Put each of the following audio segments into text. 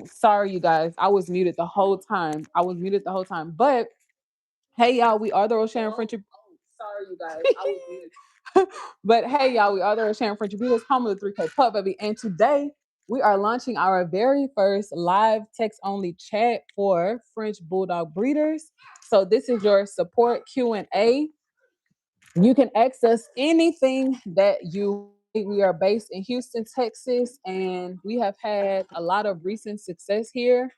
Sorry, you guys. I was muted the whole time. But hey, y'all, we are the Rosharon Frenchie. Sorry, you guys. I was muted. But hey, y'all, we are the Rosharon Frenchie Beaters, home of the 3K Pup, baby. And today we are launching our very first live text only chat for French Bulldog breeders. So this is your support Q&A. You can access anything that you need. We are based in Houston, Texas, and we have had a lot of recent success here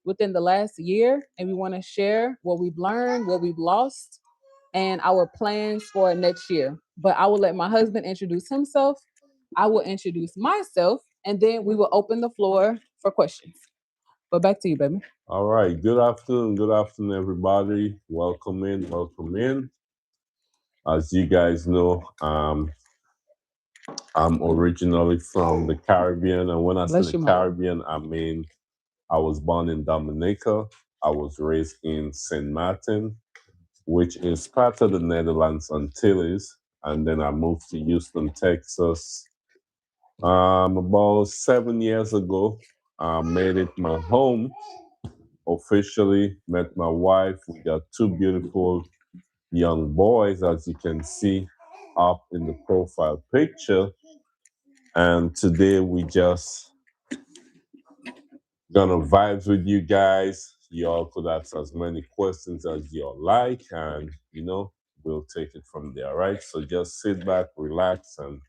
within the last year. And we want to share what we've learned, what we've lost, and our plans for next year. But I will let my husband introduce himself. I will introduce myself, and then we will open the floor for questions. But back to you, baby. All right. Good afternoon, everybody. Welcome in. Welcome in. As you guys know, I'm originally from the Caribbean, and when I say Bless the you, my love. Caribbean, I mean I was born in Dominica. I was raised in Saint Martin, which is part of the Netherlands Antilles, and then I moved to Houston, Texas, about 7 years ago. I made it my home officially. Met my wife. We got two beautiful young boys, as you can see up in the profile picture. And today we just gonna vibes with you guys. Y'all could ask as many questions as y'all like, and we'll take it from there. All right. So just sit back, relax, and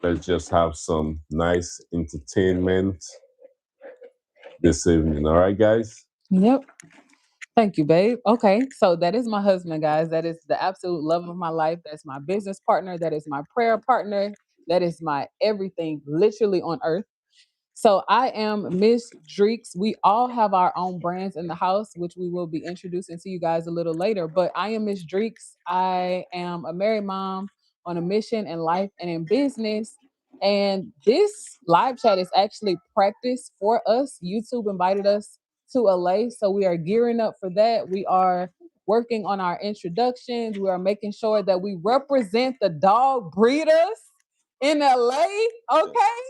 let's just have some nice entertainment this evening. All right, guys. Yep. Thank you, babe. Okay, so that is my husband, guys. That is the absolute love of my life. That's my business partner. That is my prayer partner. That is my everything, literally on earth. So I am Miss Dreeks. We all have our own brands in the house, which we will be introducing to you guys a little later. But I am Miss Dreeks. I am a married mom on a mission in life and in business. And this live chat is actually practice for us. YouTube invited us to LA. So we are gearing up for that. We are working on our introductions. We are making sure that we represent the dog breeders in LA. Okay.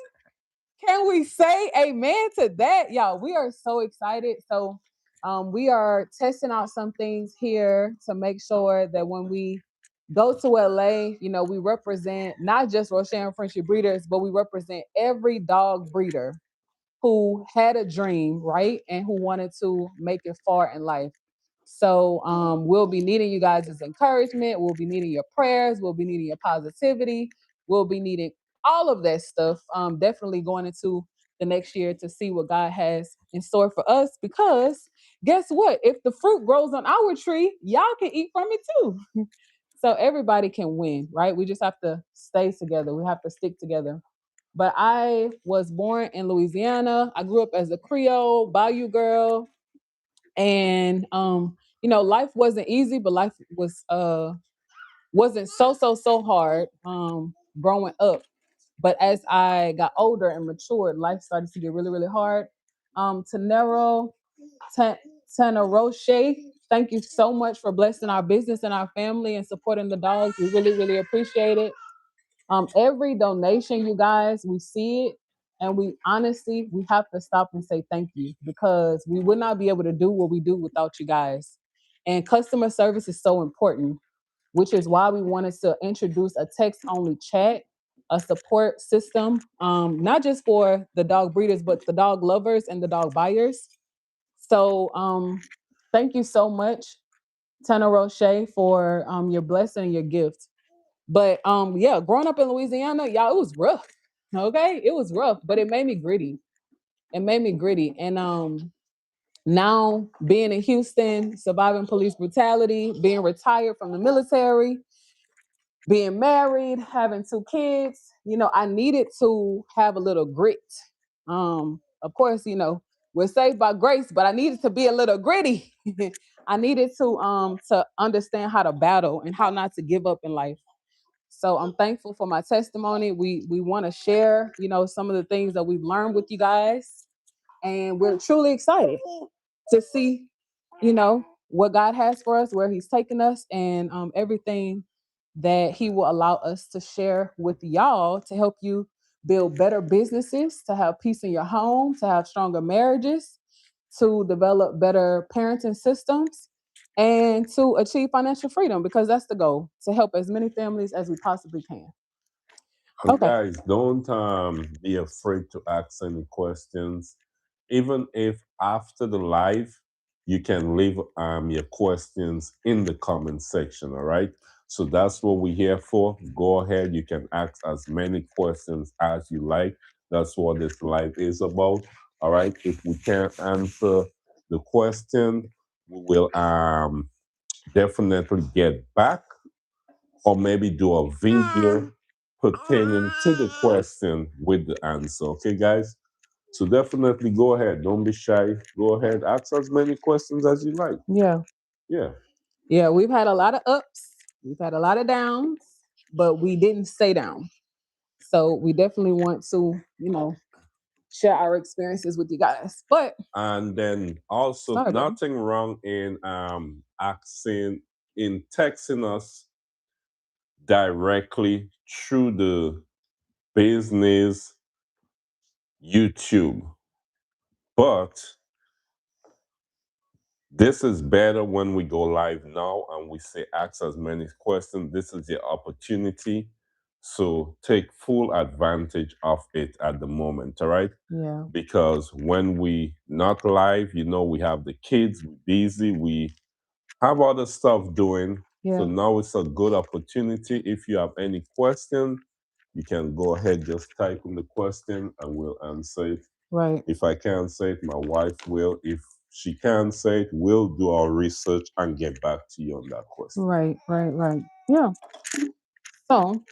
Can we say amen to that? Y'all, we are so excited. So we are testing out some things here to make sure that when we go to LA, we represent not just Rosharon Friendship Breeders, but we represent every dog breeder who had a dream, right? And who wanted to make it far in life. So we'll be needing you guys' encouragement. We'll be needing your prayers. We'll be needing your positivity. We'll be needing all of that stuff. Definitely going into the next year to see what God has in store for us. Because guess what? If the fruit grows on our tree, y'all can eat from it too. So everybody can win, right? We just have to stay together. We have to stick together. But I was born in Louisiana. I grew up as a Creole Bayou girl, and life wasn't easy, but life wasn't so hard growing up. But as I got older and matured, life started to get really really hard. Tanero, Ta- Tana Roche, thank you so much for blessing our business and our family and supporting the dogs. We really really appreciate it. Every donation, you guys, we see it, and we have to stop and say thank you because we would not be able to do what we do without you guys. And customer service is so important, which is why we wanted to introduce a text only chat, a support system, not just for the dog breeders, but the dog lovers and the dog buyers. So thank you so much, Tana Roche, for your blessing and your gift. But yeah, growing up in Louisiana, y'all, it was rough. Okay, it was rough, but it made me gritty. It made me gritty, and now being in Houston, surviving police brutality, being retired from the military, being married, having two kids, I needed to have a little grit. Of course, we're saved by grace, but I needed to be a little gritty. I needed to understand how to battle and how not to give up in life. So I'm thankful for my testimony. We want to share, some of the things that we've learned with you guys, and we're truly excited to see, what God has for us, where He's taking us, and everything that He will allow us to share with y'all to help you build better businesses, to have peace in your home, to have stronger marriages, to develop better parenting systems, and to achieve financial freedom, because that's the goal, to help as many families as we possibly can. And Okay. guys, don't be afraid to ask any questions. Even if after the live, you can leave your questions in the comment section. All right. So that's what we're here for. Go ahead. You can ask as many questions as you like. That's what this live is about. All right. If we can't answer the question, we will definitely get back or maybe do a video pertaining to the question with the answer. Okay, guys? So definitely go ahead. Don't be shy. Go ahead. Ask as many questions as you like. Yeah. Yeah. Yeah. We've had a lot of ups, we've had a lot of downs, but we didn't stay down. So we definitely want to, share our experiences with you guys. But And then also sorry, baby. nothing wrong in asking in texting us directly through the business YouTube. But this is better when we go live now and we say ask as many questions. This is your opportunity. So take full advantage of it at the moment, all right? Yeah. Because when we not live, we have the kids, we're busy, we have other stuff doing. So Yeah. now it's a good opportunity. If you have any question, you can go ahead, just type in the question and we'll answer it. Right. If I can't say it, my wife will. If she can't say it, we'll do our research and get back to you on that question. Right. Right. Right. Yeah. So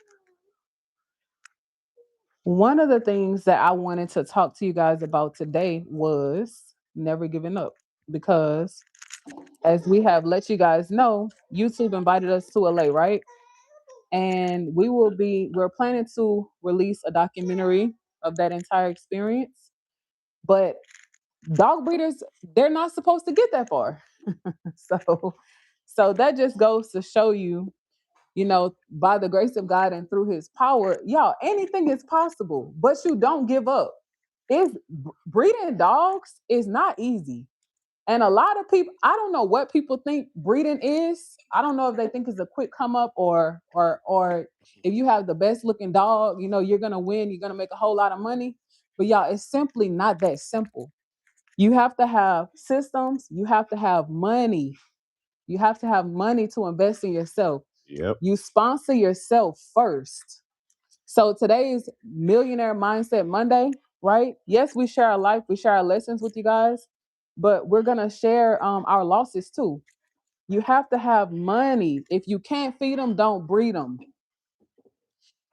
one of the things that I wanted to talk to you guys about today was never giving up, because as we have let you guys know, YouTube invited us to LA, right? And we're planning to release a documentary of that entire experience. But dog breeders, they're not supposed to get that far. so so that just goes to show you, by the grace of God and through his power, y'all, anything is possible, but you don't give up. Is Breeding dogs is not easy. And a lot of people, I don't know what people think breeding is. I don't know if they think it's a quick come up, or if you have the best looking dog, you're gonna win, you're gonna make a whole lot of money. But y'all, it's simply not that simple. You have to have systems, you have to have money. You have to have money to invest in yourself. Yep. You sponsor yourself first. So today is Millionaire Mindset Monday, right? Yes, we share our life, we share our lessons with you guys, but we're gonna share our losses too. You have to have money. If you can't feed them, don't breed them.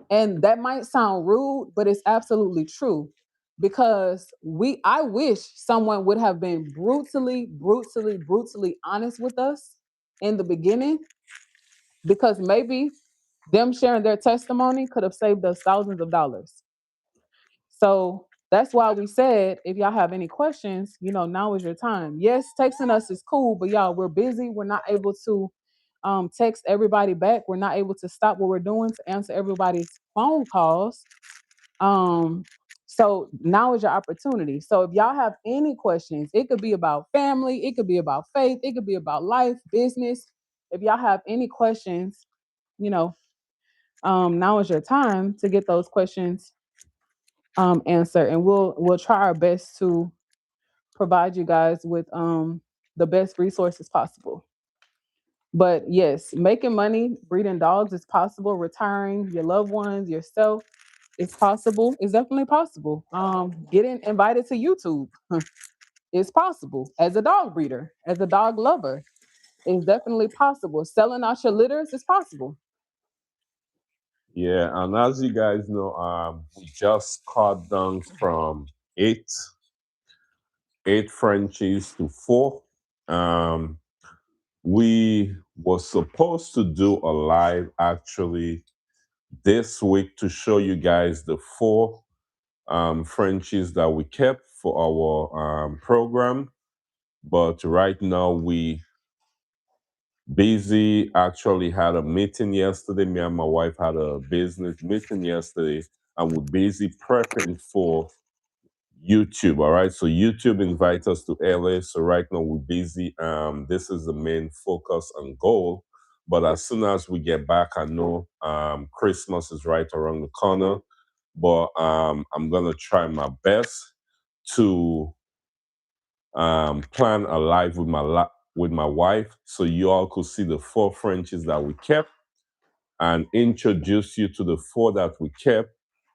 And that might sound rude, but it's absolutely true, because I wish someone would have been brutally honest with us in the beginning, because maybe them sharing their testimony could have saved us thousands of dollars. So that's why we said, if y'all have any questions, now is your time. Yes, texting us is cool, but y'all, we're busy. We're not able to text everybody back. We're not able to stop what we're doing to answer everybody's phone calls. Um, so now is your opportunity. So if y'all have any questions, it could be about family, it could be about faith, it could be about life, business. If y'all have any questions, you know, now is your time to get those questions answered, and we'll try our best to provide you guys with the best resources possible. But yes, making money breeding dogs is possible. Retiring your loved ones, yourself, is possible. It's definitely possible. Getting invited to YouTube is possible. As a dog breeder, as a dog lover, it's definitely possible. Selling out your litters is possible. Yeah, and as you guys know, we just cut down from eight Frenchies to four. Um, we were supposed to do a live actually this week to show you guys the four Frenchies that we kept for our program. But right now we busy. Actually had a meeting yesterday. Me and my wife had a business meeting yesterday, and we're busy prepping for YouTube. All right. So YouTube invites us to LA. So right now we're busy. This is the main focus and goal. But as soon as we get back, I know Christmas is right around the corner. But I'm gonna try my best to plan a live with with my wife, so you all could see the four Frenchies that we kept and introduce you to the four that we kept.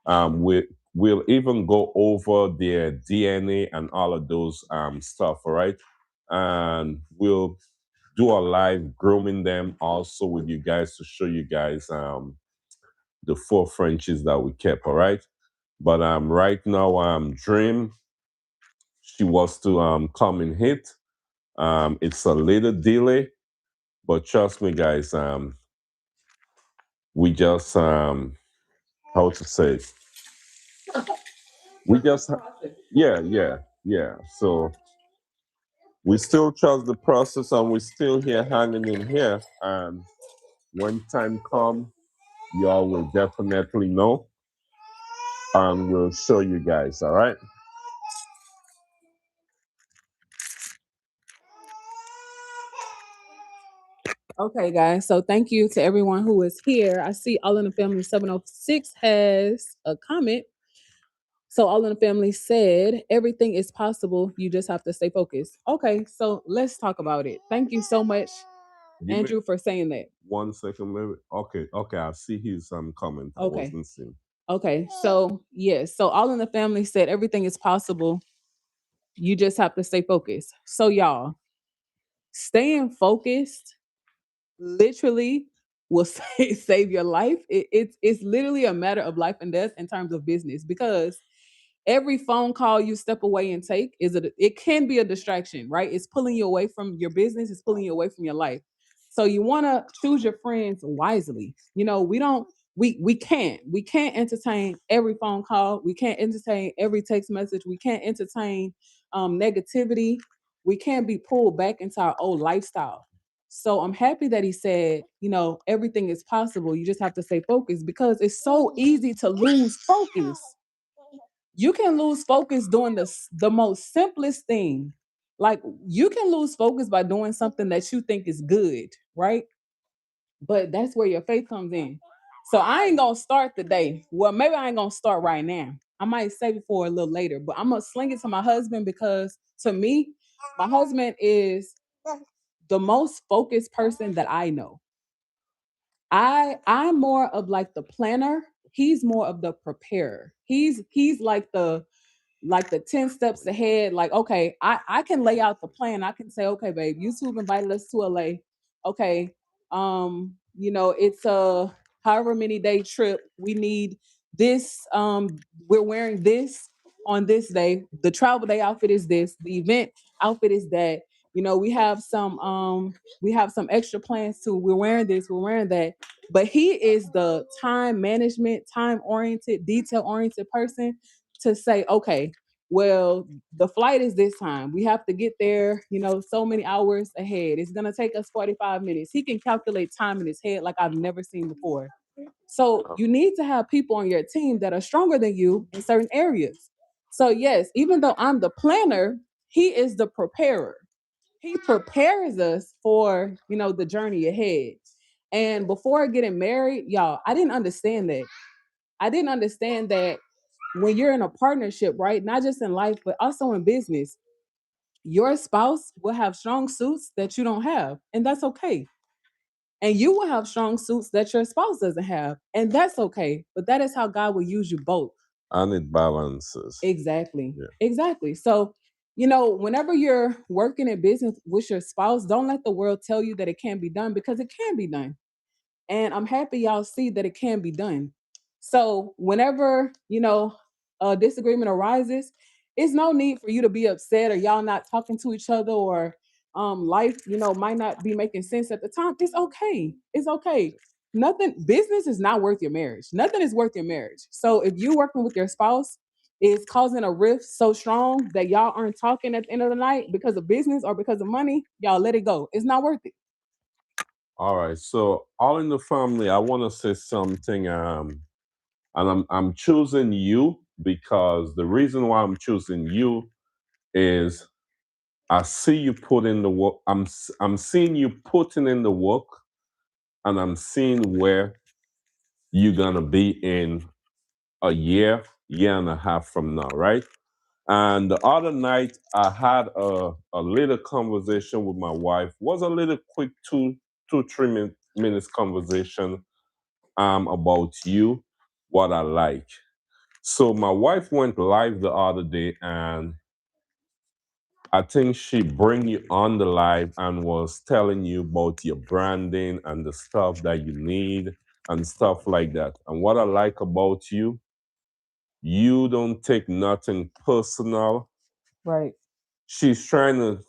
We'll even go over their DNA and all of those stuff, all right? And we'll do a live grooming them also with you guys to show you guys the four Frenchies that we kept, all right? But right now, Dream, she was to come and hit. It's a little delay, but trust me, guys, we just how to say it? We just yeah. So we still trust the process, and we're still here hanging in here. And when time comes, y'all will definitely know, and we'll show you guys. All right. Okay, guys. So thank you to everyone who is here. I see All in the Family 706 has a comment. So All in the Family said, everything is possible. You just have to stay focused. Okay, so let's talk about it. Thank you so much, Give me Andrew, for saying that. 1 second, maybe. Okay. I see his comment. I Okay. wasn't seeing. Okay. So yes. So All in the Family said everything is possible. You just have to stay focused. So y'all, staying focused literally will save your life. It's literally a matter of life and death in terms of business, because every phone call you step away and take it can be a distraction, right? It's pulling you away from your business, it's pulling you away from your life. So you want to choose your friends wisely. We don't we can't entertain every phone call, we can't entertain every text message, we can't entertain negativity, we can't be pulled back into our old lifestyle. So I'm happy that he said, everything is possible. You just have to stay focused, because it's so easy to lose focus. You can lose focus doing the most simplest thing. Like, you can lose focus by doing something that you think is good, right? But that's where your faith comes in. So I ain't gonna start the day. Well, maybe I ain't gonna start right now. I might save it for a little later, but I'm gonna sling it to my husband, because to me, my husband is the most focused person that I know. I'm more of like the planner. He's more of the preparer. He's like the 10 steps ahead. Like, okay, I can lay out the plan. I can say, okay, babe, YouTube invited us to LA. Okay. It's a however many day trip. We need this. We're wearing this on this day. The travel day outfit is this. The event outfit is that. We have some extra plans too. We're wearing this, we're wearing that. But he is the time management, time oriented, detail oriented person to say, okay, well, the flight is this time. We have to get there, so many hours ahead. It's going to take us 45 minutes. He can calculate time in his head like I've never seen before. So you need to have people on your team that are stronger than you in certain areas. So, yes, even though I'm the planner, he is the preparer. He prepares us for, the journey ahead. And before getting married, y'all, I didn't understand that. I didn't understand that when you're in a partnership, right? Not just in life, but also in business, your spouse will have strong suits that you don't have, and that's okay. And you will have strong suits that your spouse doesn't have, and that's okay. But that is how God will use you both. And it balances. Exactly. Yeah. Exactly. So, whenever you're working in business with your spouse, don't let the world tell you that it can't be done, because it can be done. And I'm happy y'all see that it can be done. So whenever, a disagreement arises, it's no need for you to be upset, or y'all not talking to each other, or life, might not be making sense at the time. It's okay. It's okay. Nothing, business is not worth your marriage. Nothing is worth your marriage. So if you working with your spouse is causing a rift so strong that y'all aren't talking at the end of the night because of business or because of money, y'all let it go. It's not worth it. All right. So all in the family, I want to say something. And I'm choosing you because the reason why I'm choosing you is I see you put in the work. I'm seeing you putting in the work, and I'm seeing where you're gonna be in a year and a half from now, right? And the other night, I had a little conversation with my wife. Was a little quick 3 minutes conversation about you, what I like. So my wife went live the other day, and I think she bring you on the live and was telling you about your branding and the stuff that you need and stuff like that. And what I like about you, you don't take nothing personal. Right. She's trying to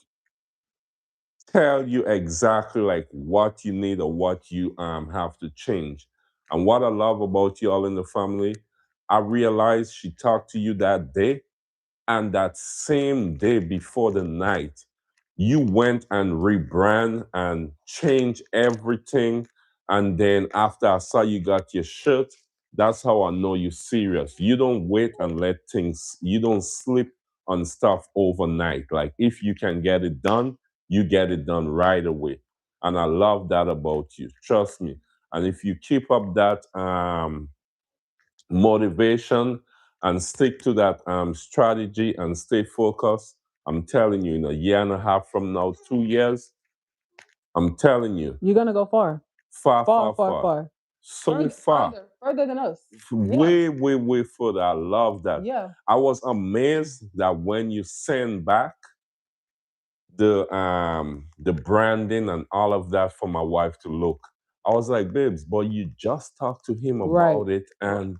tell you exactly like what you need or what you have to change. And what I love about you all in the family, I realized she talked to you that day, and that same day before the night, you went and rebrand and changed everything. And then after I saw you got your shirt, that's how I know you're serious. You don't wait and let things, you don't slip on stuff overnight. Like if you can get it done, you get it done right away. And I love that about you. Trust me. And if you keep up that motivation and stick to that strategy and stay focused, I'm telling you, in a year and a half from now, 2 years, I'm telling you, You're gonna go far, far, far, far, far, far, far, so further, far, further, further than us. Yeah, way, way, way further. I love that. yeah, I was amazed that when you send back the branding and all of that for my wife to look, I was like, babes, but you just talked to him right, about it, and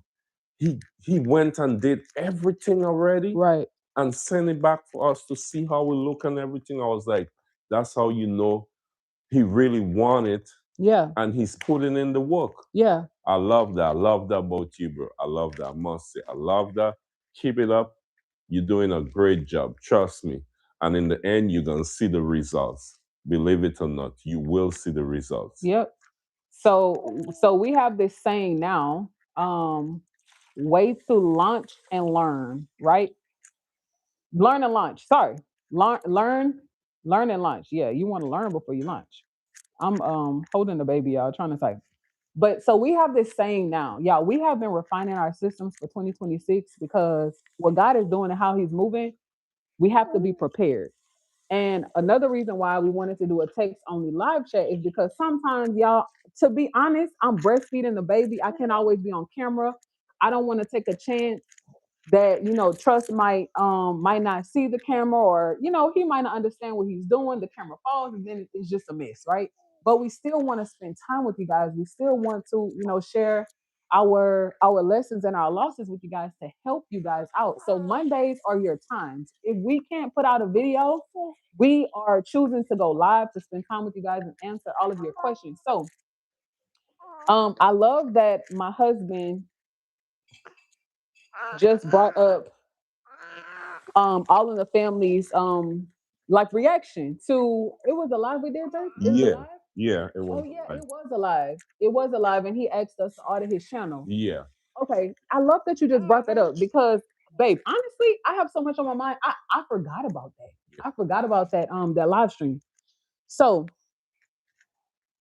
he went and did everything already right. and send it back for us to see how we look and everything. I was like, that's how you know he really wanted Yeah, and he's putting in the work. yeah, I love that. I love that about you, bro. I love that. I must say, I love that. Keep it up. You're doing a great job. Trust me. And in the end, you're going to see the results. Believe it or not, you will see the results. yep. So we have this saying now, um, wait to launch and learn, right? Learn and launch. Sorry. Learn and launch. Yeah, you want to learn before you launch. I'm holding the baby, y'all, trying to type. But so we have this saying now, y'all. We have been refining our systems for 2026 because what God is doing and how He's moving, we have to be prepared. And another reason why we wanted to do a text only live chat is because sometimes, y'all, to be honest, I'm breastfeeding the baby. I can't always be on camera. I don't want to take a chance that trust might not see the camera, or he might not understand what he's doing, the camera falls and then it's just a mess, right? But we still want to spend time with you guys. We still want to share our lessons and our losses with you guys to help you guys out. So Mondays are your times. If we can't put out a video, we are choosing to go live to spend time with you guys and answer all of your questions. So I love that my husband just brought up all in the families like reaction to it was alive we did, Jake? It was Yeah. alive. Yeah. It Oh was yeah, like, it was alive. It was alive, and he asked us to audit his channel. yeah. Okay, I love that you just brought that up because, babe, honestly, I have so much on my mind. I forgot about that. I forgot about that live stream. So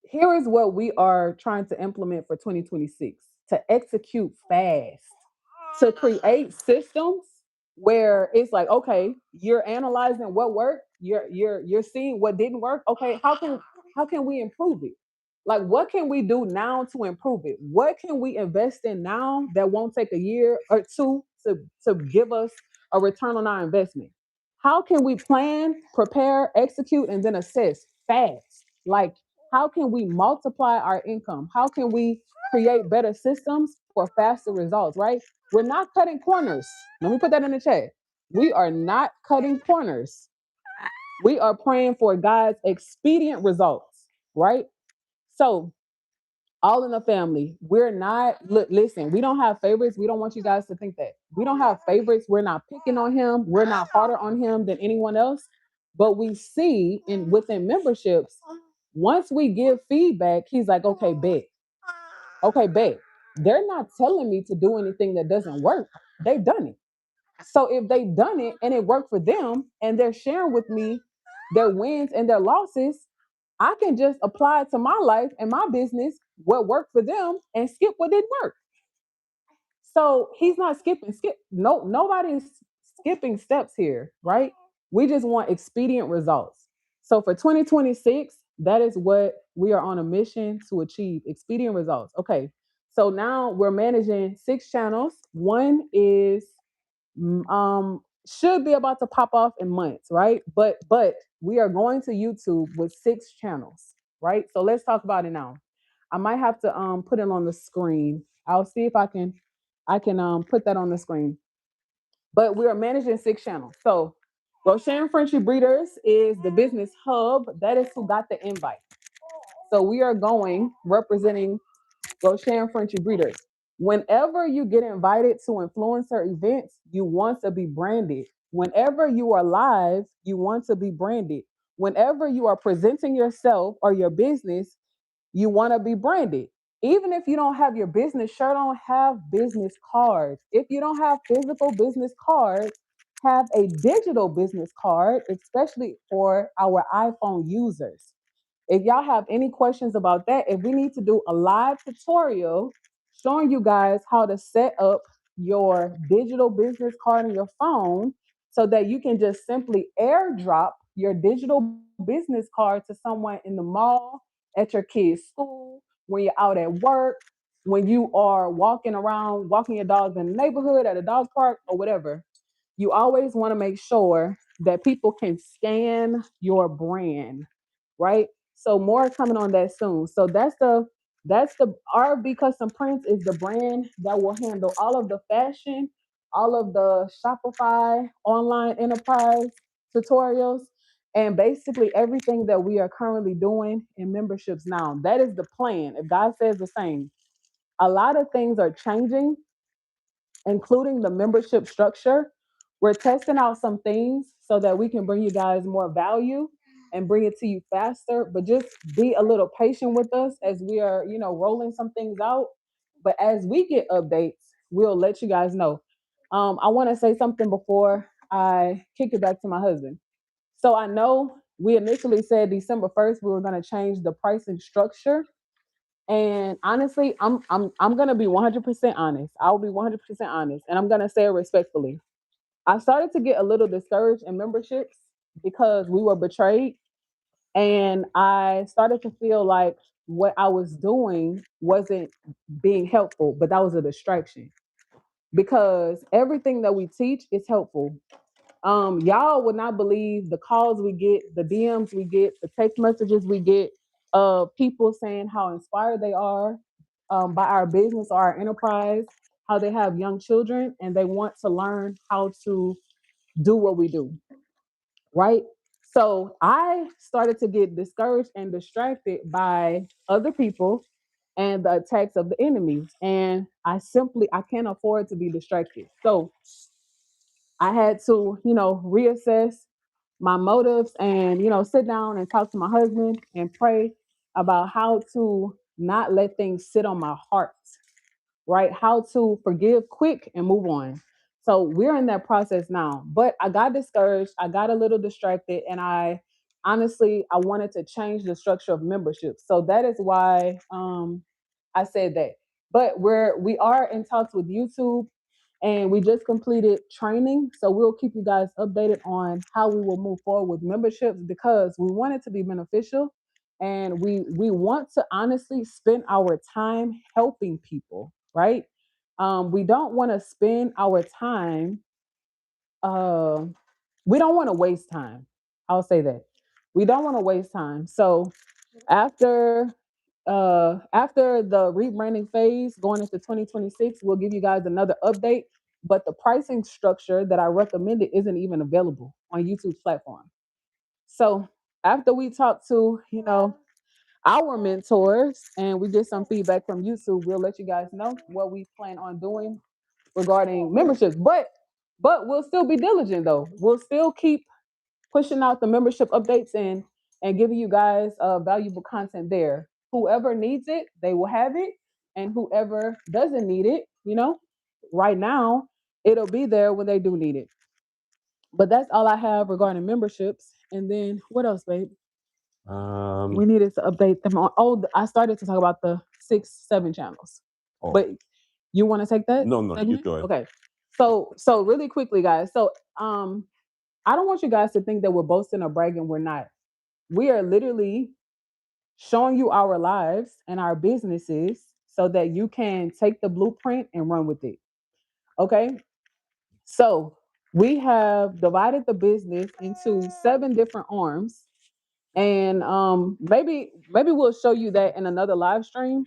here is what we are trying to implement for 2026 to execute fast, to create systems where it's like, okay, you're analyzing what worked, you're seeing what didn't work. Okay, how can we improve it? Like, what can we do now to improve it? What can we invest in now that won't take a year or two to give us a return on our investment? How can we plan, prepare, execute, and then assess fast? Like, how can we multiply our income? How can we create better systems for faster results, right? We're not cutting corners. Let me put that in the chat. We are not cutting corners. We are praying for God's expedient results, right? So, all in the family, we're not, look, listen, we don't have favorites. We don't want you guys to think that. We don't have favorites. We're not picking on him. We're not harder on him than anyone else. But we see within memberships, once we give feedback, he's like, okay, bet. Okay, bet. they're not telling me to do anything that doesn't work. They've done it. So if they've done it and it worked for them and they're sharing with me their wins and their losses, I can just apply to my life and my business what worked for them and skip what didn't work. So he's not skipping skip. No, nobody's skipping steps here, right? We just want expedient results. So for 2026, that is what we are on a mission to achieve expedient results. Okay. So now we're managing 6 channels. One is should be about to pop off in months, right? But we are going to YouTube with 6 channels, right? So let's talk about it now. I might have to put it on the screen. I'll see if I can put that on the screen. But we are managing 6 channels. So Rosharon Frenchie Breeders is the business hub. That is who got the invite. So we are going representing Rosharon Frenchie Breeders. Whenever you get invited to influencer events, you want to be branded. Whenever you are live, you want to be branded. Whenever you are presenting yourself or your business, you want to be branded. Even if you don't have your business shirt on, have business cards. If you don't have physical business cards, have a digital business card, especially for our iPhone users. If y'all have any questions about that, if we need to do a live tutorial showing you guys how to set up your digital business card on your phone so that you can just simply airdrop your digital business card to someone in the mall, at your kid's school, when you're out at work, when you are walking around, walking your dogs in the neighborhood, at a dog park, or whatever, you always want to make sure that people can scan your brand, right? So more coming on that soon. So that's the RB Custom Prints is the brand that will handle all of the fashion, all of the Shopify online enterprise tutorials, and basically everything that we are currently doing in memberships now. That is the plan. If God says the same, a lot of things are changing, including the membership structure. We're testing out some things so that we can bring you guys more value and bring it to you faster. But just be a little patient with us as we are, rolling some things out. But as we get updates, we'll let you guys know. I want to say something before I kick it back to my husband. So I know we initially said December 1st we were going to change the pricing structure, and honestly, I'm gonna be 100% honest. I'll be 100% honest, and I'm gonna say it respectfully. I started to get a little discouraged in memberships because we were betrayed, and I started to feel like what I was doing wasn't being helpful, but that was a distraction because everything that we teach is helpful. Y'all would not believe the calls we get, the DMs we get, the text messages we get of people saying how inspired they are by our business or our enterprise, how they have young children and they want to learn how to do what we do, right? So I started to get discouraged and distracted by other people and the attacks of the enemy. And I can't afford to be distracted. So I had to, reassess my motives and, sit down and talk to my husband and pray about how to not let things sit on my heart, right? How to forgive quick and move on. So we're in that process now. But I got discouraged, I got a little distracted, and I wanted to change the structure of membership. So that is why I said that. But we are in talks with YouTube, and we just completed training. So we'll keep you guys updated on how we will move forward with memberships because we want it to be beneficial, and we want to honestly spend our time helping people, right? We don't want to spend our time. Uh, we don't want to waste time. I'll say that we don't want to waste time. So after after the rebranding phase going into 2026, we'll give you guys another update. But the pricing structure that I recommended isn't even available on YouTube's platform. So after we talk to our mentors and we get some feedback from YouTube, we'll let you guys know what we plan on doing regarding memberships. But we'll still be diligent though. We'll still keep pushing out the membership updates and giving you guys valuable content there. Whoever needs it, they will have it. and whoever doesn't need it, right now, it'll be there when they do need it. But that's all I have regarding memberships. And then what else, babe? We Um, needed to update them on. Oh, I started to talk about the 6, 7 channels, oh, but you want to take that no, no, you segment? go ahead. Okay. So really quickly, guys. So I don't want you guys to think that we're boasting or bragging. We're not. We are literally showing you our lives and our businesses so that you can take the blueprint and run with it. Okay. So we have divided the business into 7 different arms, and maybe we'll show you that in another live stream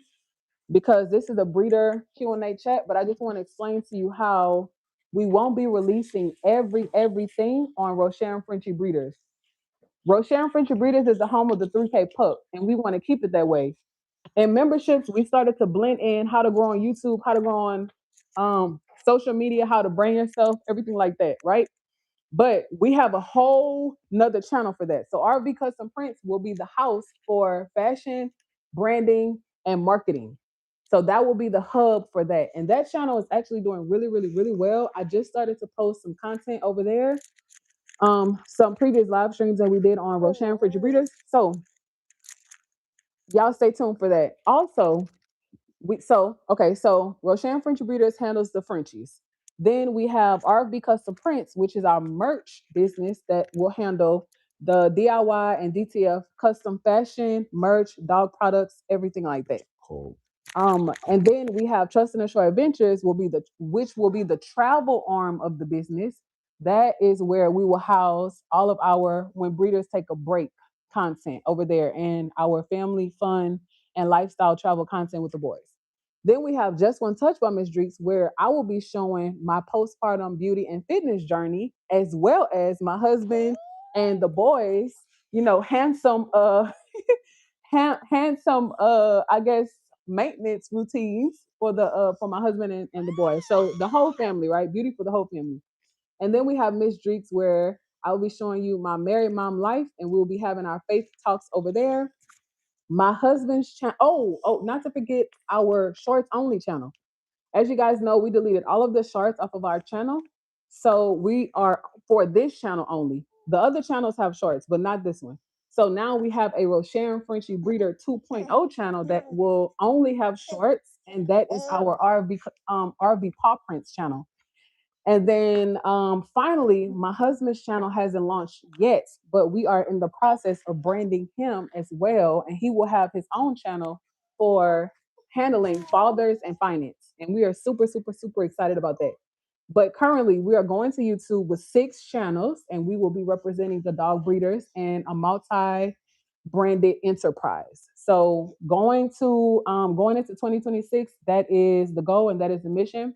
because this is a breeder Q&A chat. But I just want to explain to you how we won't be releasing everything on Rosharon Frenchie Breeders. Rosharon Frenchie Breeders is the home of the 3K pup, and we want to keep it that way. In memberships, we started to blend in how to grow on YouTube, how to grow on social media, how to brand yourself, everything like that, right? But we have a whole nother channel for that. So RV Custom Prints will be the house for fashion, branding, and marketing. So that will be the hub for that. And that channel is actually doing really, really, really well. I just started to post some content over there. Some previous live streams that we did on Roshan Fridge Breeders. So y'all stay tuned for that. Also, so Roshan French Breeders handles the Frenchies. Then we have RFB Custom Prints, which is our merch business that will handle the DIY and DTF custom fashion, merch, dog products, everything like that. Cool. And then we have Trust and Assure Adventures, which will be the travel arm of the business. That is where we will house all of our when breeders take a break content over there and our family fun and lifestyle travel content with the boys. Then we have Just One Touch by Miss Dreeks, where I will be showing my postpartum beauty and fitness journey, as well as my husband and the boys, handsome handsome I guess maintenance routines for my husband and the boys. So the whole family, right? Beauty for the whole family. And then we have Miss Dreeks, where I'll be showing you my married mom life, and we'll be having our faith talks over there. My husband's channel. Oh, not to forget our shorts only channel. As you guys know, we deleted all of the shorts off of our channel. So we are for this channel only. The other channels have shorts, but not this one. So now we have a Rosharon Frenchie Breeder 2.0 channel that will only have shorts, and that is our RV Paw Prints channel. And then finally, my husband's channel hasn't launched yet, but we are in the process of branding him as well. And he will have his own channel for handling fathers and finance. And we are super, super, super excited about that. But currently, we are going to YouTube with 6 channels, and we will be representing the dog breeders and a multi branded enterprise. So going into 2026, that is the goal and that is the mission,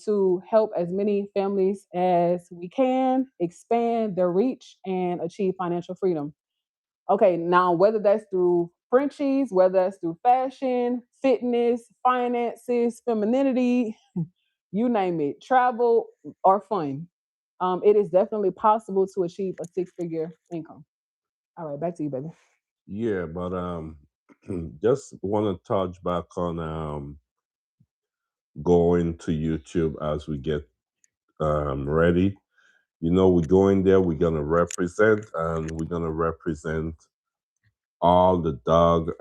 to help as many families as we can expand their reach and achieve financial freedom. Okay, now whether that's through Frenchies, whether that's through fashion, fitness, finances, femininity, you name it, travel or fun, it is definitely possible to achieve a 6-figure income. All right, back to you, baby. Yeah, but just want to touch back on going to YouTube as we get ready. We're going there. We're gonna represent, and we're gonna represent all the dog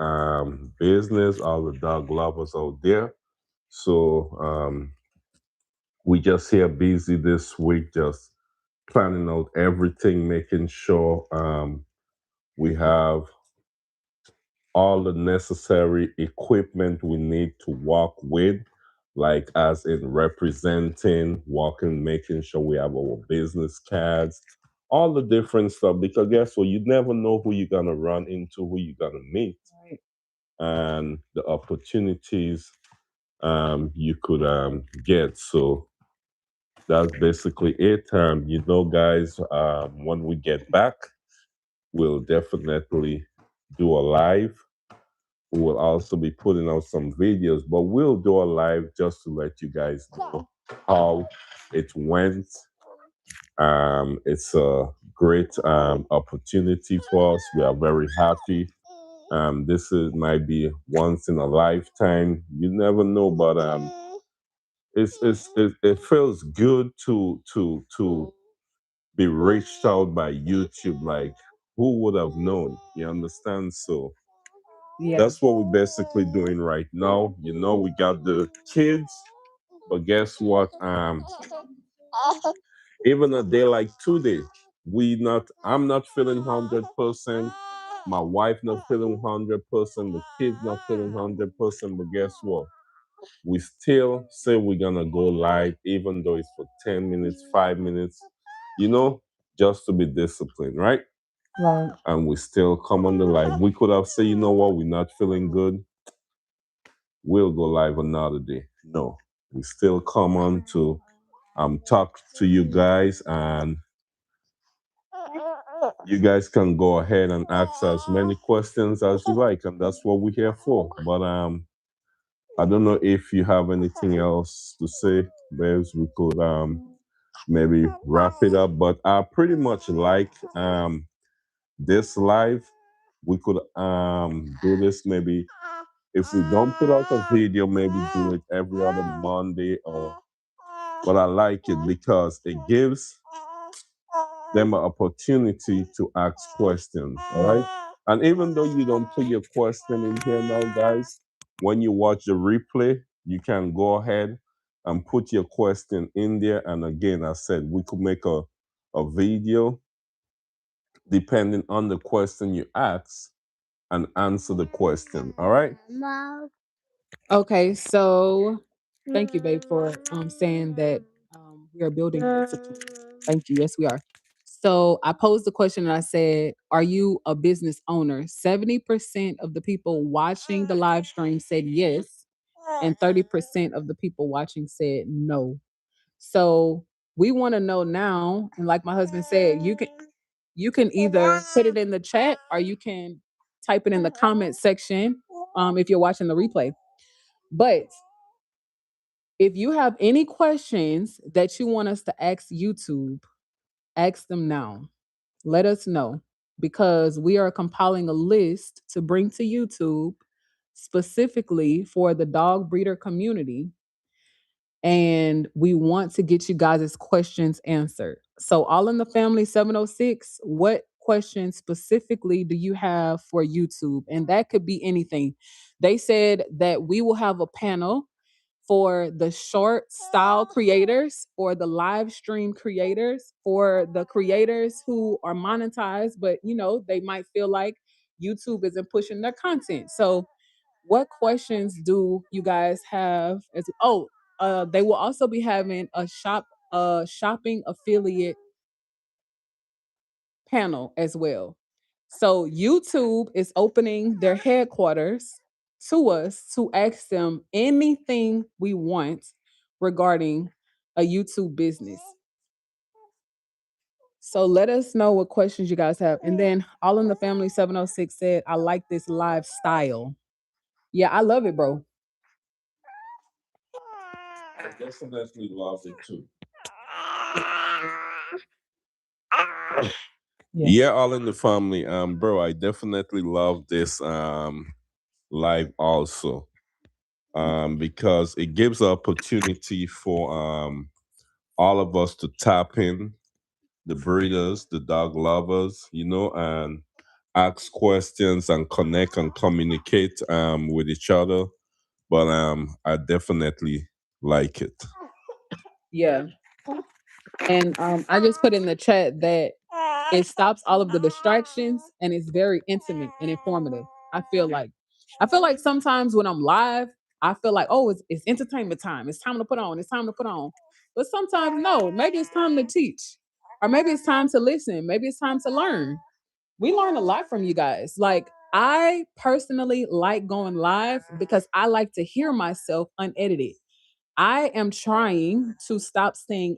business, all the dog lovers out there. So we just here busy this week, just planning out everything, making sure we have all the necessary equipment we need to walk with, like as in representing, walking, making sure we have our business cards, all the different stuff. Because guess what? You never know who you're gonna run into, who you're gonna meet, Right. and the opportunities you could get. So that's basically it. Guys, when we get back, we'll definitely do a live. We will also be putting out some videos, but we'll do a live just to let you guys know how it went. It's a great opportunity for us. We are very happy. This is might be once in a lifetime. You never know, but it feels good to be reached out by YouTube. Like, who would have known? You understand? So Yeah. that's what we're basically doing right now. You know, we got the kids, but guess what? Even a day like today, I'm not feeling 100%. My wife not feeling 100%. The kids not feeling 100%. But guess what? We still say we're gonna go live, even though it's for 10 minutes, 5 minutes. You know, just to be disciplined, right? Right. And we still come on the live. We could have said, you know what, we're not feeling good. We'll go live another day. No, we still come on to talk to you guys, and you guys can go ahead and ask as many questions as you like, and that's what we're here for. But I don't know if you have anything else to say, babes. We could maybe wrap it up. But I pretty much like this live. We could do this maybe if we don't put out a video, maybe do it every other Monday or. But I like it because it gives them an opportunity to ask questions. All right. And even though you don't put your question in here now, guys, when you watch the replay, you can go ahead and put your question in there. And again, I said we could make a video depending on the question you ask and answer the question. All right. Okay, so thank you, babe, for saying that we are building discipline. Thank you. Yes, we are. So I posed the question and I said, "Are you a business owner?" 70% of the people watching the live stream said yes, and 30% of the people watching said no. So we want to know now, and like my husband said, you can either put it in the chat or you can type it in the comment section if you're watching the replay. But if you have any questions that you want us to ask YouTube, ask them now. Let us know because we are compiling a list to bring to YouTube specifically for the dog breeder community. And we want to get you guys' questions answered. So, all in the family 706, what questions specifically do you have for YouTube? And that could be anything. They said that we will have a panel for the short style creators or the live stream creators or the creators who are monetized, but they might feel like YouTube isn't pushing their content. So, what questions do you guys have they will also be having a shopping affiliate panel as well. So YouTube is opening their headquarters to us to ask them anything we want regarding a YouTube business. So let us know what questions you guys have. And then All in the Family 706 said, I like this lifestyle. Yeah, I love it, bro. I definitely love it too. Yeah. Yeah, all in the family. Bro, I definitely love this live also. Because it gives opportunity for all of us to tap in, the breeders, the dog lovers, and ask questions and connect and communicate with each other. But I definitely like it. Yeah. And I just put in the chat that it stops all of the distractions and it's very intimate and informative. I feel like sometimes when I'm live, I feel like, oh, it's entertainment time. It's time to put on. It's time to put on. But sometimes no, maybe it's time to teach. Or maybe it's time to listen. Maybe it's time to learn. We learn a lot from you guys. Like I personally like going live because I like to hear myself unedited. I am trying to stop saying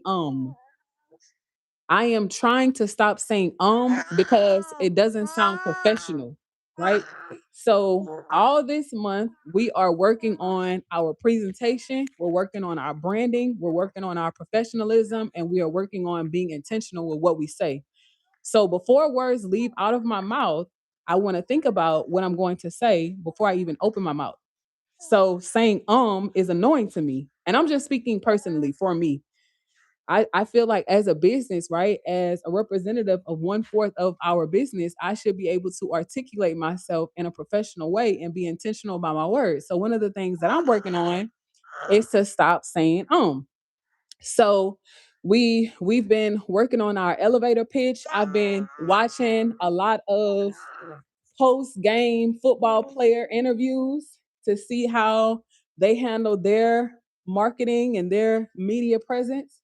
I am trying to stop saying because it doesn't sound professional, right? So all this month we are working on our presentation, we're working on our branding, we're working on our professionalism, and we are working on being intentional with what we say. So before words leave out of my mouth, I want to think about what I'm going to say before I even open my mouth. So saying is annoying to me. And I'm just speaking personally for me. I feel like as a business, right, as a representative of 1/4 of our business, I should be able to articulate myself in a professional way and be intentional about my words. So one of the things that I'm working on is to stop saying So we've been working on our elevator pitch. I've been watching a lot of post game football player interviews to see how they handle their marketing and their media presence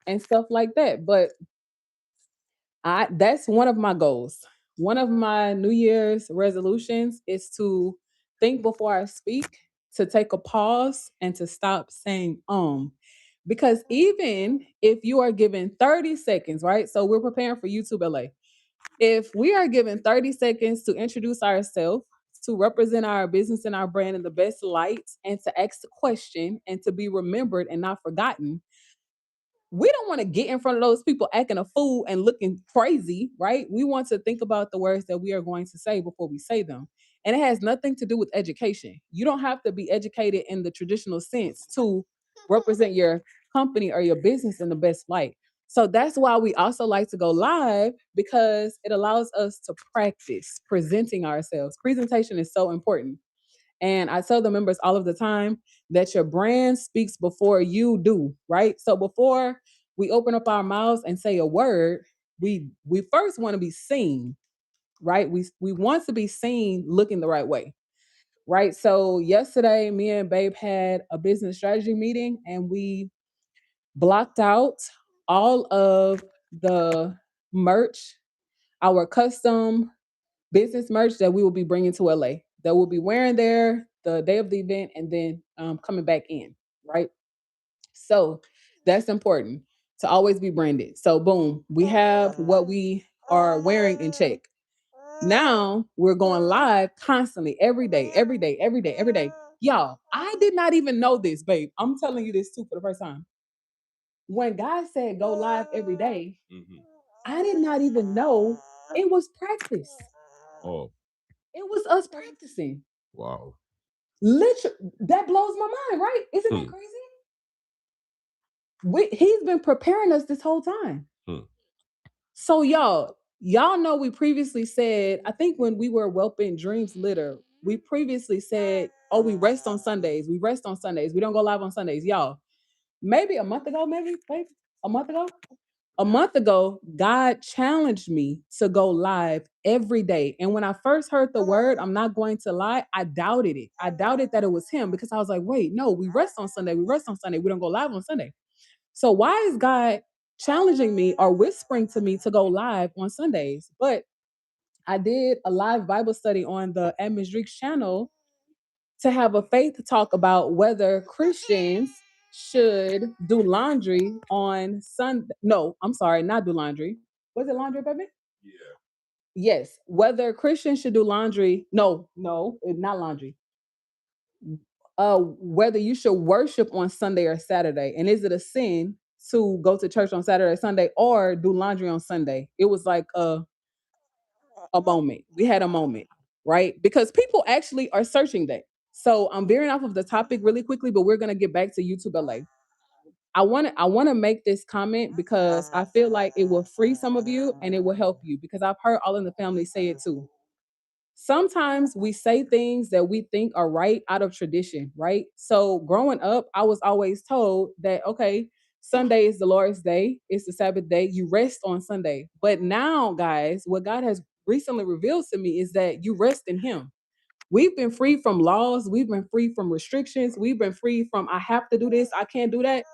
and stuff like that. But I that's one of my goals. One of my New Year's resolutions is to think before I speak, to take a pause and to stop saying because even if you are given 30 seconds, right? So we're preparing for YouTube LA. If we are given 30 seconds to introduce ourselves, to represent our business and our brand in the best light, and to ask the question and to be remembered and not forgotten, we don't want to get in front of those people acting a fool and looking crazy, right? We want to think about the words that we are going to say before we say them. And it has nothing to do with education. You don't have to be educated in the traditional sense to represent your company or your business in the best light. So that's why we also like to go live, because it allows us to practice presenting ourselves. Presentation is so important. And I tell the members all of the time that your brand speaks before you do, right? So before we open up our mouths and say a word, we first want to be seen, right? We want to be seen looking the right way, right? So yesterday, me and Babe had a business strategy meeting, and we blocked out all of the merch, our custom business merch that we will be bringing to LA, that we'll be wearing there the day of the event, and then coming back in, right? So that's important, to always be branded. So boom, we have what we are wearing in check. Now we're going live constantly, every day, every day, every day, every day. Y'all, I did not even know this, babe. I'm telling you this too for the first time. When God said go live every day, I did not even know it was practice. Oh, It was us practicing. wow. Literally, that blows my mind, right? Isn't that Hmm. crazy? He's been preparing us this whole time. Hmm. So y'all know we previously said, I think when we were whelping Dreams Litter, we previously said, oh, we rest on Sundays. We rest on Sundays. We don't go live on Sundays. Y'all, maybe a month ago, maybe a month ago, God challenged me to go live every day. And when I first heard the word, I'm not going to lie, I doubted it. I doubted that it was him, because I was like, wait, no, we rest on Sunday. We rest on Sunday. We don't go live on Sunday. So why is God challenging me or whispering to me to go live on Sundays? But I did a live Bible study on the Admin Dreeks channel to have a faith talk about whether Christians should do laundry on Sunday. No, I'm sorry, not do laundry. Was it laundry, baby? Yeah. Yes. Whether Christians should do laundry. No, no, it's not laundry. Whether you should worship on Sunday or Saturday. And is it a sin to go to church on Saturday or Sunday, or do laundry on Sunday? It was like a moment. We had a moment, right? Because people actually are searching that. So I'm veering off of the topic really quickly, but we're gonna get back to YouTube LA. I want to make this comment because I feel like it will free some of you and it will help you, because I've heard all in the family say it too. Sometimes we say things that we think are right out of tradition, right? So growing up, I was always told that, okay, Sunday is the Lord's day, it's the Sabbath day, you rest on Sunday. But now, guys, what God has recently revealed to me is that you rest in Him. We've been free from laws, we've been free from restrictions, we've been free from I have to do this, I can't do that.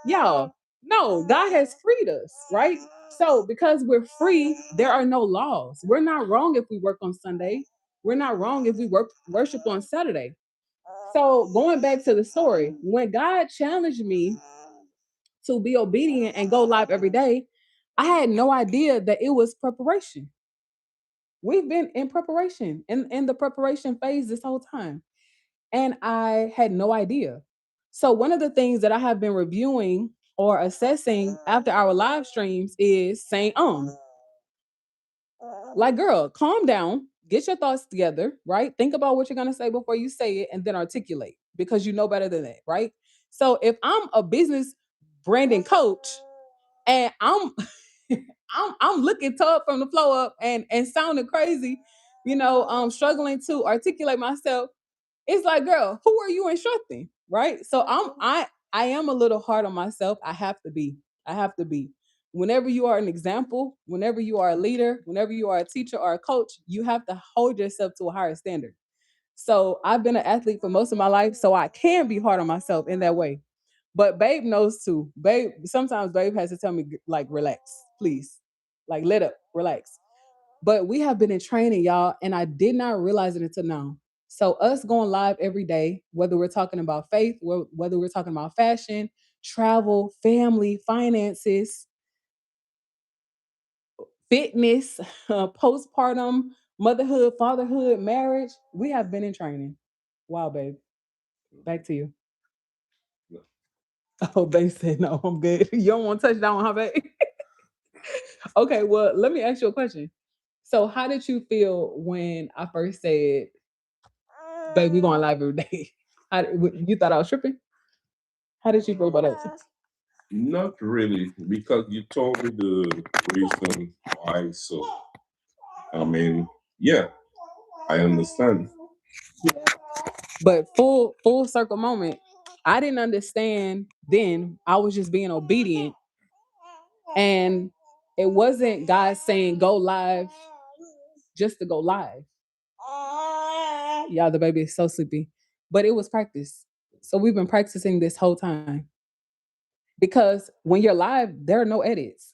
Y'all, no, God has freed us, right? So because we're free, there are no laws. We're not wrong if we work on Sunday. We're not wrong if we worship on Saturday. So going back to the story, when God challenged me to be obedient and go live every day, I had no idea that it was preparation. We've been in preparation, in the preparation phase this whole time. And I had no idea. So one of the things that I have been reviewing or assessing after our live streams is saying, like, girl, calm down. get your thoughts together, right? Think about what you're going to say before you say it and then articulate because you know better than that, right? So if I'm a business branding coach and I'm looking tall from the floor up and sounding crazy, struggling to articulate myself, it's like, girl, who are you instructing? Right? So I am a little hard on myself. I have to be. I have to be. Whenever you are an example, whenever you are a leader, whenever you are a teacher or a coach, you have to hold yourself to a higher standard. So I've been an athlete for most of my life, so I can be hard on myself in that way. But Babe knows too. Babe, sometimes Babe has to tell me, like, relax, please. Like, let up, relax. But we have been in training, y'all, and I did not realize it until now. So us going live every day, whether we're talking about faith, whether we're talking about fashion, travel, family, finances, fitness, postpartum, motherhood, fatherhood, marriage, we have been in training. Wow, babe. Back to you. Oh, babe said no, I'm good. You don't want to touch that one, huh, babe? Okay, well, let me ask you a question. So, how did you feel when I first said, "Babe, we going live every day"? You thought I was tripping? How did you feel about that? Not really, because you told me the reason why. So, I mean, yeah, I understand. Yeah. But full circle moment. I didn't understand then. I was just being obedient, and it wasn't God saying go live just to go live. Y'all, the baby is so sleepy. But it was practice. So we've been practicing this whole time. Because when you're live, there are no edits.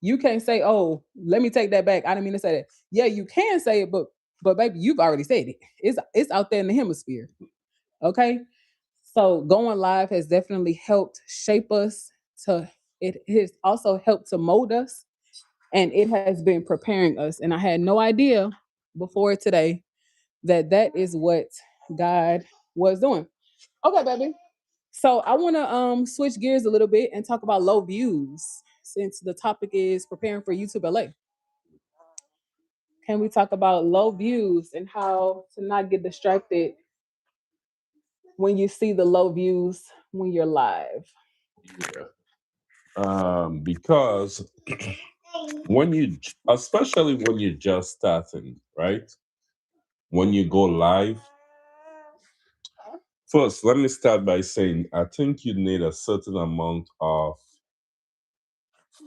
You can't say, "Oh, let me take that back. I didn't mean to say that." Yeah, you can say it, but baby, you've already said it. It's out there in the hemisphere. Okay? So going live has definitely helped shape us to it has also helped to mold us and it has been preparing us. And I had no idea before today that that is what God was doing. Okay, baby. So I want to switch gears a little bit and talk about low views since the topic is preparing for YouTube LA. Can we talk about low views and how to not get distracted when you see the low views when you're live? Yeah. Because when especially when you're just starting, right? When you go live, first, let me start by saying I think you need a certain amount of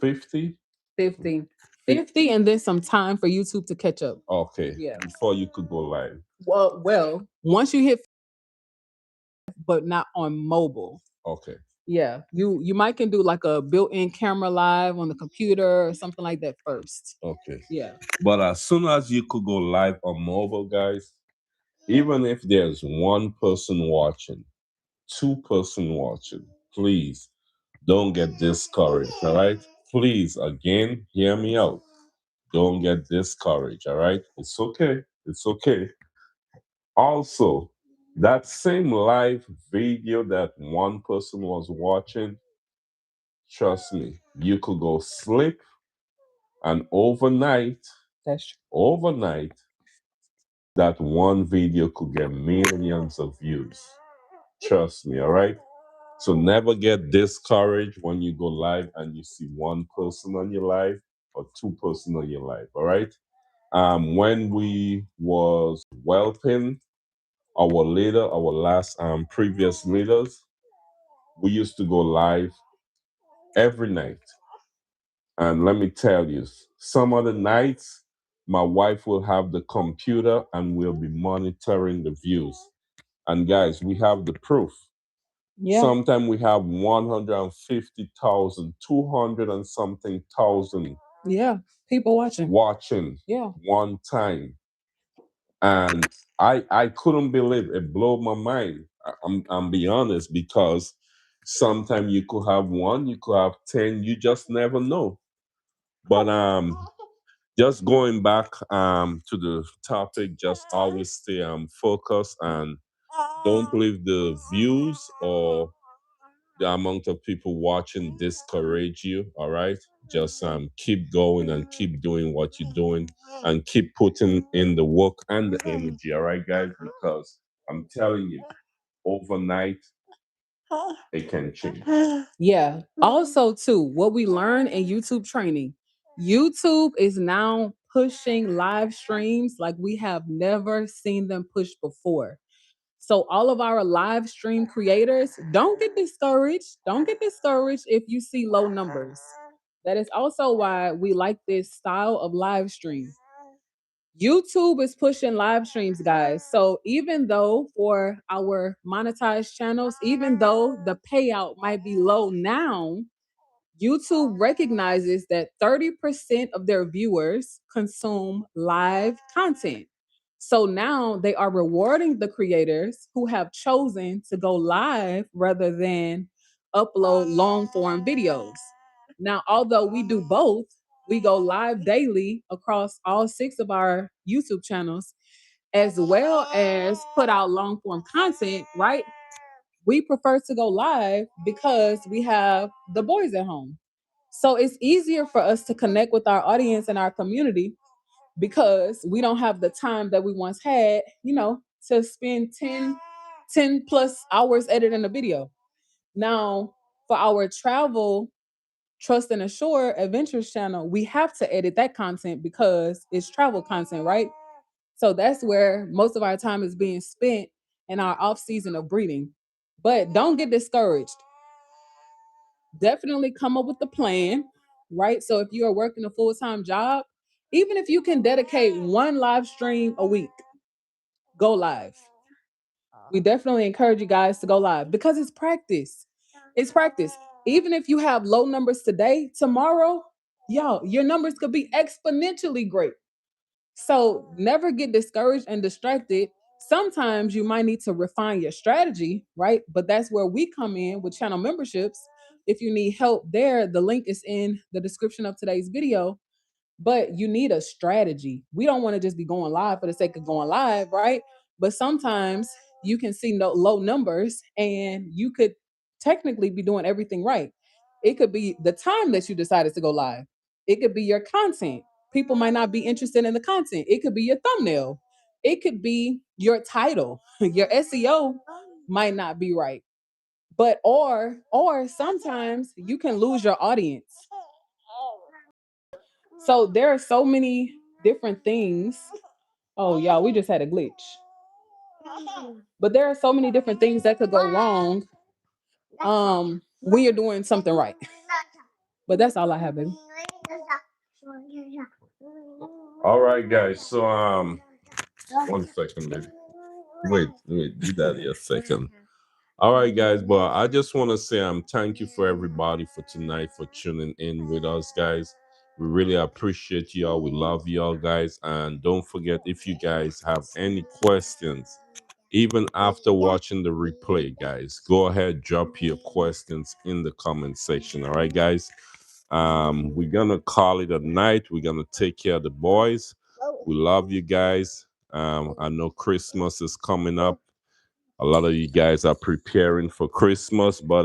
50. 50. 50 and then some time for YouTube to catch up. Okay, Yeah. before you could go live. Well, once you hit, but not on mobile. Okay. Yeah, you might can do like a built-in camera live on the computer or something like that first. Okay. Yeah. But as soon as you could go live on mobile, guys, even if there's one person watching, two-person watching, please don't get discouraged. All right. Please, again, hear me out. Don't get discouraged. All right. It's okay. It's okay. Also, that same live video that one person was watching, trust me, you could go sleep and That's true. overnight, that one video could get millions of views. Trust me, all right? So never get discouraged when you go live and you see one person on your live or two-person on your live, all right? When we was whelping our leader, our last previous leaders, we used to go live every night. And let me tell you, some of the nights, my wife will have the computer and we'll be monitoring the views. And guys, we have the proof. Yeah. Sometimes we have 150,000, 200 and something thousand Yeah. People watching. watching Yeah. one time. And I couldn't believe it. Blew my mind. I'm be honest, because sometimes you could have one, you could have 10, you just never know. But just going back to the topic, just always stay focused and don't believe the views or the amount of people watching discourage you. All right, just keep going and keep doing what you're doing, and keep putting in the work and the energy. All right, guys, because I'm telling you, overnight it can change. Yeah. Also, too, what we learn in YouTube training, YouTube is now pushing live streams like we have never seen them push before. So, all of our live stream creators, don't get discouraged. Don't get discouraged if you see low numbers. That is also why we like this style of live stream. YouTube is pushing live streams, guys. So even though for our monetized channels, even though the payout might be low now, YouTube recognizes that 30% of their viewers consume live content. So now they are rewarding the creators who have chosen to go live rather than upload long form videos. Now, although we do both, we go live daily across all six of our YouTube channels, as well as put out long form content, right? We prefer to go live because we have the boys at home. So it's easier for us to connect with our audience and our community because we don't have the time that we once had, to spend 10 plus hours editing a video. Now, for our travel Trust and Assure Adventures channel, we have to edit that content because it's travel content, right? So that's where most of our time is being spent in our off season of breeding. But don't get discouraged. Definitely come up with a plan, right? So if you are working a full time job, even if you can dedicate one live stream a week, go live. We definitely encourage you guys to go live because it's practice. It's practice. Even if you have low numbers today, tomorrow, your numbers could be exponentially great. So never get discouraged and distracted. Sometimes you might need to refine your strategy, right? But that's where we come in with channel memberships. If you need help there, the link is in the description of today's video. But you need a strategy. We don't want to just be going live for the sake of going live, right? But sometimes you can see no low numbers and you could technically be doing everything right. It could be the time that you decided to go live. It could be your content. People might not be interested in the content. It could be your thumbnail. It could be your title. Your SEO might not be right. But or sometimes you can lose your audience. So there are so many different things. Oh, y'all, we just had a glitch. But there are so many different things that could go wrong when you're doing something right. But that's all I have, baby. All right, guys. So 1 second, baby. Wait, do that here a second. All right, guys. But I just want to say thank you for everybody for tonight for tuning in with us, guys. We really appreciate y'all. We love y'all, guys. And don't forget, if you guys have any questions, even after watching the replay, guys, go ahead, drop your questions in the comment section. All right, guys. We're gonna call it a night. We're gonna take care of the boys. We love you guys. I know Christmas is coming up. A lot of you guys are preparing for Christmas, but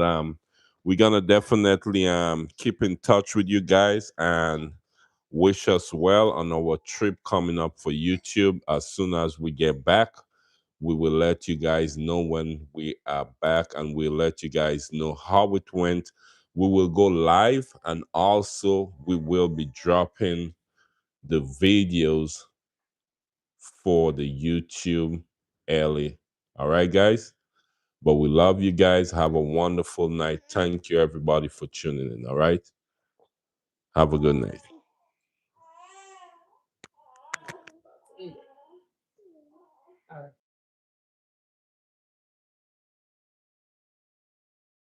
we're gonna definitely keep in touch with you guys and wish us well on our trip coming up for YouTube. As soon as we get back, we will let you guys know when we are back, and we'll let you guys know how it went. We will go live, and also we will be dropping the videos for the YouTube early. All right, guys? But we love you guys. Have a wonderful night. Thank you, everybody, for tuning in. All right? Have a good night.